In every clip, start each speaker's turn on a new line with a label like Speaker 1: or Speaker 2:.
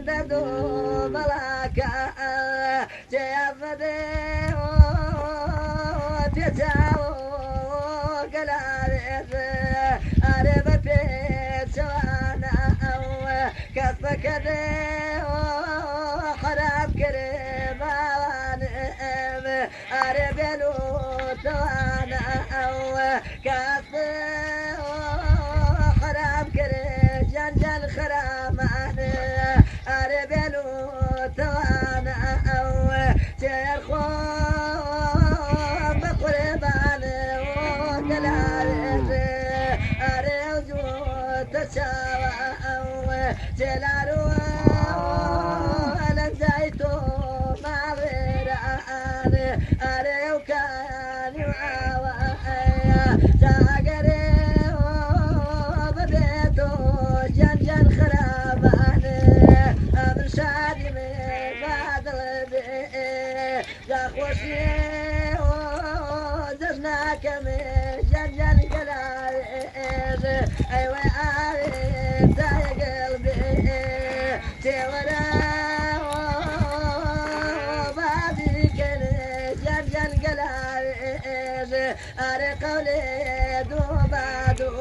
Speaker 1: ددو ملاكا جيفدي وتجاو قلالي أربتي سوانا كسبك دي وحرام كريم وانم أربلو توانا كسبك حرام كريم جنجل خرامان أربلو توانا تيرخوم بقربان وقلالي أريوزو تساوى جلالو لنزايتو ما غيران أريو كان يعاوى زاقري وببيتو جنجل خرابان أمن شادي من بعد البيت زاخوشي وزجناك من جنجل قلالي أيوة عارف تاي قلبي تورا وبعدي كل جنجل قلالي أري قولي دوبادو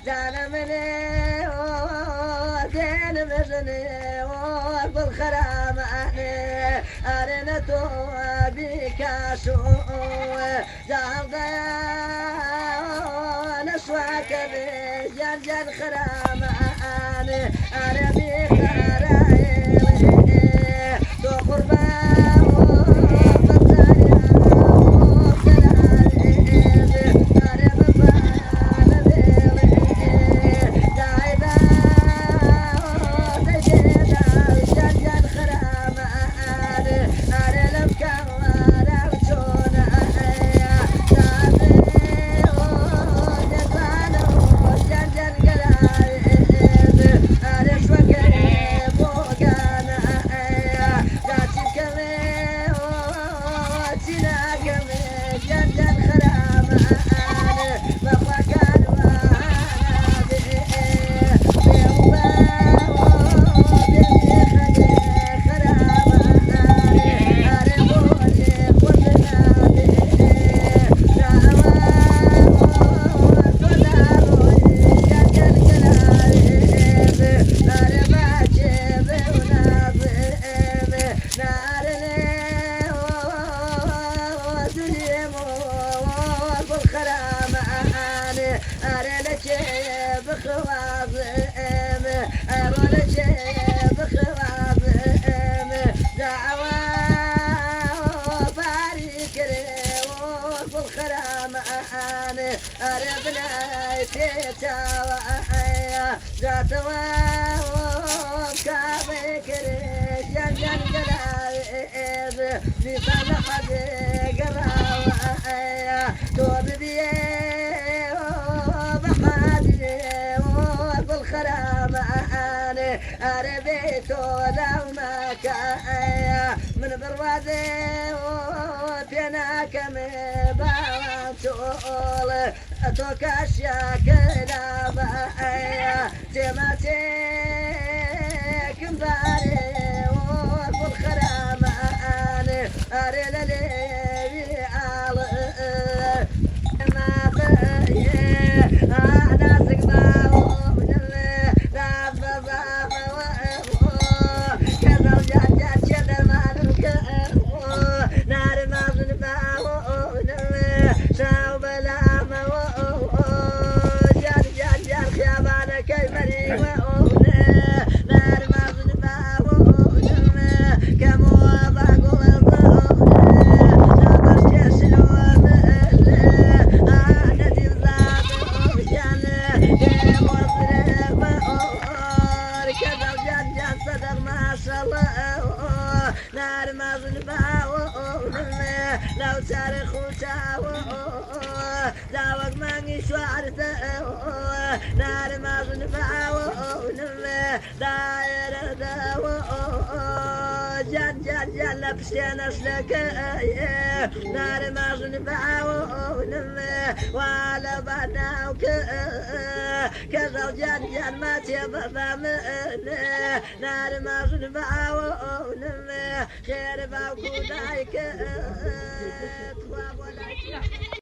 Speaker 1: جانا مني ودين مزني وقل خراماني أرنتو بكاسو زهر ضيان أسواك بجنجل خراماني أربي خرايلي تو قربان وفتايا وقلالي أربي فالبيلي دايدا وتجيدا جنجل خراماني أري لمكورا وشونا زادي ودفانو جنجل قلالي أري شوكري بوغانا جاتي كمي وتينا كمي جنجل خراماني مخوكان وانا بي بيوبا وبيبي خلي خراماني أري بولي قلنا بي دعوة وكلارو جنجل قلالي أري باجي بوناظي نارني وزليمو بالخراماني أري لكي بخوازم أري لكي بخوازم دعوة وبارك لي بالخراماني أري بنايتي تاوى ذاتوا وكابك لي جنجل قلالي مثال حدي قراوة توب بيه وبحادي وبالخراماني أربيتو لو ما كايا من بروازي وفيناك مباوانتول أتوكاشيا كلا بايا تماتيك مباري وبالخراماني أري للي عالي ما بيه أنا سقباو من اللي لابضا كذا وجاجات شدر ما نركبو نار ما زنباو من اللي شاو بلا ما جاد جاد جاد خيابانا كيف مريم نار ما زنباو من اللي كمو باقو نار ما ظنباو لو تاريخ وشاو داوك ماني شوارتاو نار ما ظنباو داير داو جان جان جان لبسين أسلك نار ما ظنباو ولا بناوك كذا جان ما تبغى منه نار ما صنبعون خير باكو دايك